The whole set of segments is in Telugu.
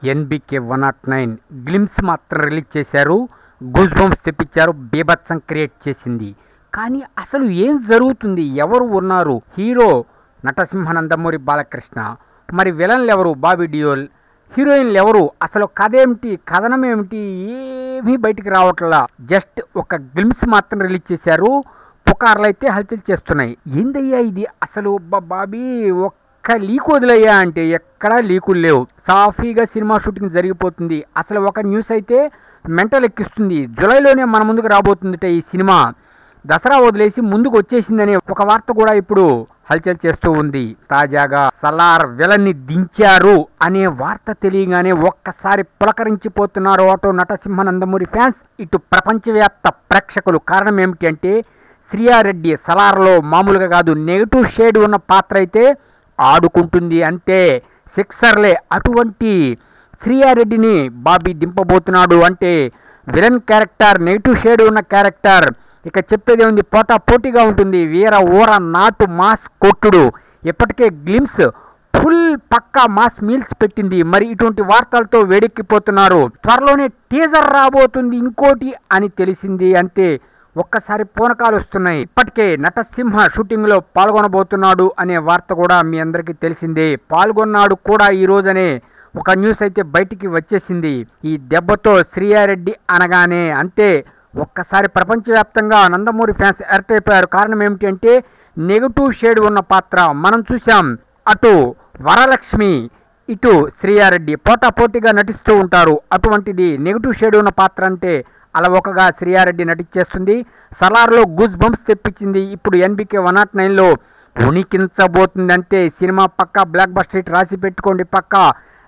ఎన్బికే 109 గ్లిమ్స్ మాత్రం రిలీజ్ చేశారు. గూస్ బంప్స్ తెప్పించారు, బీభత్సం క్రియేట్ చేసింది. కానీ అసలు ఏం జరుగుతుంది, ఎవరు ఉన్నారు? హీరో నటసింహ నందమూరి బాలకృష్ణ, మరి విలన్లు ఎవరు? బాబీ డియోల్. హీరోయిన్లు ఎవరు? అసలు కథ ఏమిటి, కథనం ఏమిటి, ఏమీ బయటికి రావట్లా. జస్ట్ ఒక గ్లిమ్స్ మాత్రం రిలీజ్ చేశారు. పుకార్లు అయితే హల్చల్ చేస్తున్నాయి. ఏందయ్యా ఇది అసలు? బాబీ ఒక్క లీక్ వదిలయ్యా అంటే ఎక్కడా లీకులు లేవు. సాఫీగా సినిమా షూటింగ్ జరిగిపోతుంది. అసలు ఒక న్యూస్ అయితే మెంటల్ ఎక్కిస్తుంది. జూలైలోనే మన ముందుకు రాబోతుందిట ఈ సినిమా. దసరా వదిలేసి ముందుకు వచ్చేసిందనే ఒక వార్త కూడా ఇప్పుడు హల్చల్ చేస్తూ ఉంది. తాజాగా సలార్ విలన్ని దించారు అనే వార్త తెలియగానే ఒక్కసారి పులకరించిపోతున్నారు అటు నటసింహ నందమూరి ఫ్యాన్స్, ఇటు ప్రపంచవ్యాప్త ప్రేక్షకులు. కారణం ఏమిటి అంటే శ్రీయారెడ్డి సలార్లో మామూలుగా కాదు, నెగిటివ్ షేడ్ ఉన్న పాత్ర అయితే ఆడుకుంటుంది అంతే, సిక్సర్లే. అటువంటి శ్రీయారెడ్డిని బాబీ దింపబోతున్నాడు అంటే విలన్ క్యారెక్టర్, నెగిటివ్ షేడ్ ఉన్న క్యారెక్టర్. ఇక చెప్పేదే ఉంది, పోటాపోటీగా ఉంటుంది. వీర ఊర నాటు మాస్ కొట్టుడు. ఇప్పటికే గ్లిమ్స్ ఫుల్ పక్కా మాస్ మీల్స్ పెట్టింది. మరి ఇటువంటి వార్తలతో వేడెక్కిపోతున్నారు. త్వరలోనే టీజర్ రాబోతుంది ఇంకోటి అని తెలిసింది అంతే. ఒక్కసారి పూనకాలు వస్తున్నాయి. ఇప్పటికే నటసింహ షూటింగ్లో పాల్గొనబోతున్నాడు అనే వార్త కూడా మీ అందరికీ తెలిసిందే. పాల్గొన్నాడు కూడా ఈ రోజనే ఒక న్యూస్ అయితే బయటికి వచ్చేసింది. ఈ దెబ్బతో శ్రీయారెడ్డి అనగానే అంతే ఒక్కసారి ప్రపంచవ్యాప్తంగా నందమూరి ఫ్యాన్స్ ఎర్ట్ అయిపోయారు. కారణం ఏమిటి అంటే నెగిటివ్ షేడ్ ఉన్న పాత్ర మనం చూసాం. అటు వరలక్ష్మి, ఇటు శ్రీయారెడ్డి పోటాపోటీగా నటిస్తూ ఉంటారు. అటువంటిది నెగిటివ్ షేడ్ ఉన్న పాత్ర అంటే అలవోకగా శ్రీయారెడ్డి నటించేస్తుంది. సలార్లో గూస్ బంప్స్ తెప్పించింది. ఇప్పుడు ఎన్బికే 109లో ఉనికించబోతుంది అంతే. సినిమా పక్కా బ్లాక్ బస్టర్ హిట్ రాసి పెట్టుకోండి. పక్కా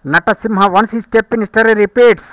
నటసింహ వన్స్ ఈ స్టెప్ ఇన్ హిస్టరీ రిపీట్స్.